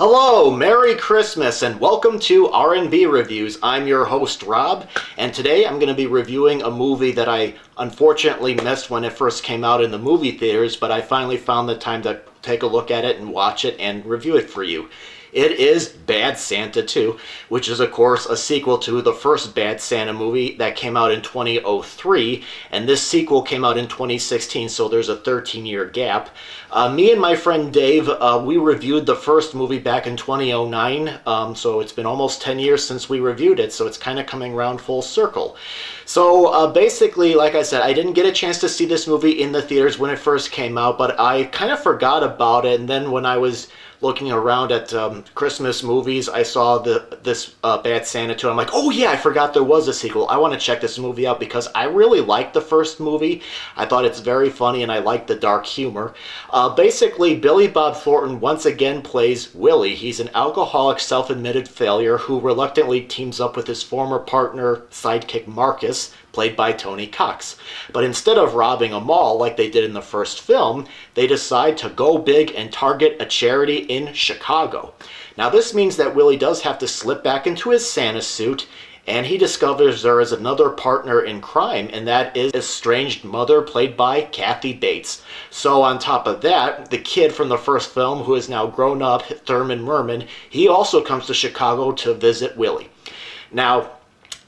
Hello, Merry Christmas, and welcome to R&B Reviews. I'm your host, Rob, and today I'm going to be reviewing a movie that I unfortunately missed when it first came out in the movie theaters, but I finally found the time to take a look at it and watch it and review it for you. It is Bad Santa 2, which is, of course, a sequel to the first Bad Santa movie that came out in 2003, and this sequel came out in 2016, so there's a 13-year gap. Me and my friend Dave, we reviewed the first movie back in 2009, so it's been almost 10 years since we reviewed it, so it's kind of coming around full circle. So basically, like I said, I didn't get a chance to see this movie in the theaters when it first came out, but I kind of forgot about it, and then when I was looking around at Christmas movies, I saw this Bad Santa 2. I'm like, oh yeah, I forgot there was a sequel. I want to check this movie out because I really liked the first movie. I thought it's very funny and I like the dark humor. Basically, Billy Bob Thornton once again plays Willie. He's an alcoholic, self-admitted failure who reluctantly teams up with his former partner, sidekick Marcus, played by Tony Cox. But instead of robbing a mall like they did in the first film, they decide to go big and target a charity in Chicago. Now this means that Willie does have to slip back into his Santa suit, and he discovers there is another partner in crime, and that is estranged mother played by Kathy Bates. So on top of that, the kid from the first film, who is now grown up, Thurman Merman, he also comes to Chicago to visit Willie. Now,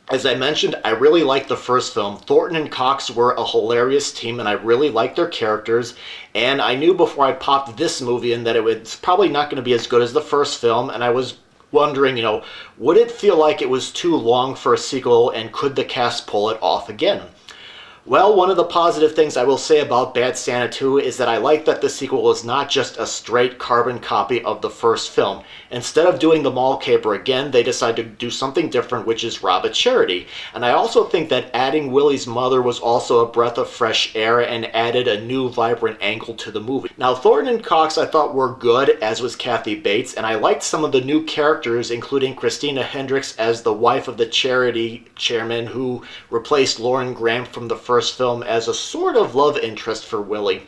as I mentioned, I really liked the first film. Thornton and Cox were a hilarious team, and I really liked their characters. And I knew before I popped this movie in that it was probably not going to be as good as the first film, and I was wondering, would it feel like it was too long for a sequel, and could the cast pull it off again? Well, one of the positive things I will say about Bad Santa 2 is that I like that the sequel is not just a straight carbon copy of the first film. Instead of doing the mall caper again, they decide to do something different, which is rob a charity. And I also think that adding Willie's mother was also a breath of fresh air and added a new vibrant angle to the movie. Now, Thornton and Cox I thought were good, as was Kathy Bates, and I liked some of the new characters, including Christina Hendricks as the wife of the charity chairman who replaced Lauren Graham from the first film as a sort of love interest for Willie.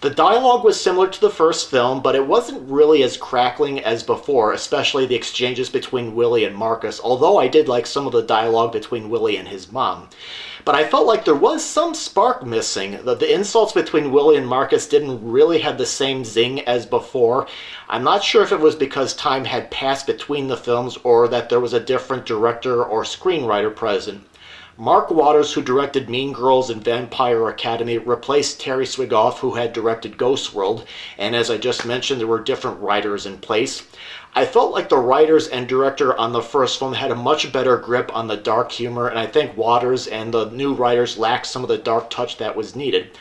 The dialogue was similar to the first film, but it wasn't really as crackling as before, especially the exchanges between Willie and Marcus, although I did like some of the dialogue between Willie and his mom. But I felt like there was some spark missing. The insults between Willie and Marcus didn't really have the same zing as before. I'm not sure if it was because time had passed between the films or that there was a different director or screenwriter present. Mark Waters, who directed Mean Girls and Vampire Academy, replaced Terry Swigoff, who had directed Ghost World, and as I just mentioned, there were different writers in place. I felt like the writers and director on the first film had a much better grip on the dark humor, and I think Waters and the new writers lacked some of the dark touch that was needed.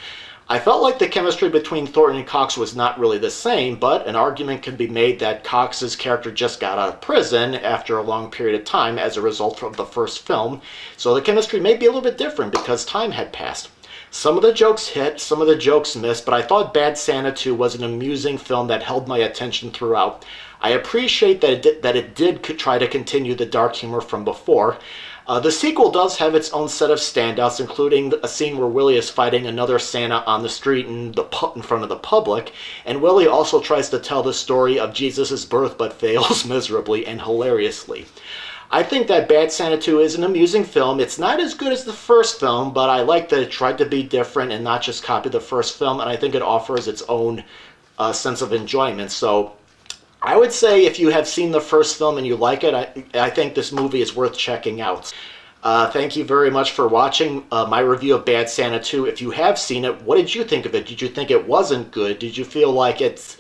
I felt like the chemistry between Thornton and Cox was not really the same, but an argument can be made that Cox's character just got out of prison after a long period of time as a result of the first film, so the chemistry may be a little bit different because time had passed. Some of the jokes hit, some of the jokes missed, but I thought Bad Santa 2 was an amusing film that held my attention throughout. I appreciate that it did try to continue the dark humor from before. The sequel does have its own set of standouts, including a scene where Willie is fighting another Santa on the street in front of the public, and Willie also tries to tell the story of Jesus' birth but fails miserably and hilariously. I think that Bad Santa 2 is an amusing film. It's not as good as the first film, but I like that it tried to be different and not just copy the first film, and I think it offers its own sense of enjoyment. So I would say if you have seen the first film and you like it, I think this movie is worth checking out. Thank you very much for watching my review of Bad Santa 2. If you have seen it, what did you think of it? Did you think it wasn't good? Did you feel like it's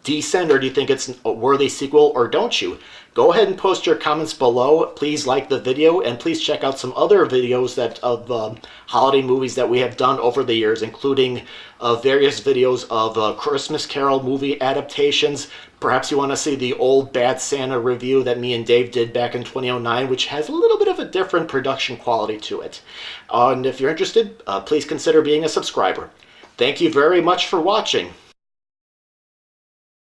decent, or do you think it's a worthy sequel, or don't you? Go ahead and post your comments below. Please like the video, and please check out some other videos of holiday movies that we have done over the years, including various videos of Christmas Carol movie adaptations. Perhaps you want to see the old Bad Santa review that me and Dave did back in 2009, which has a little bit of a different production quality to it. And if you're interested, please consider being a subscriber. Thank you very much for watching.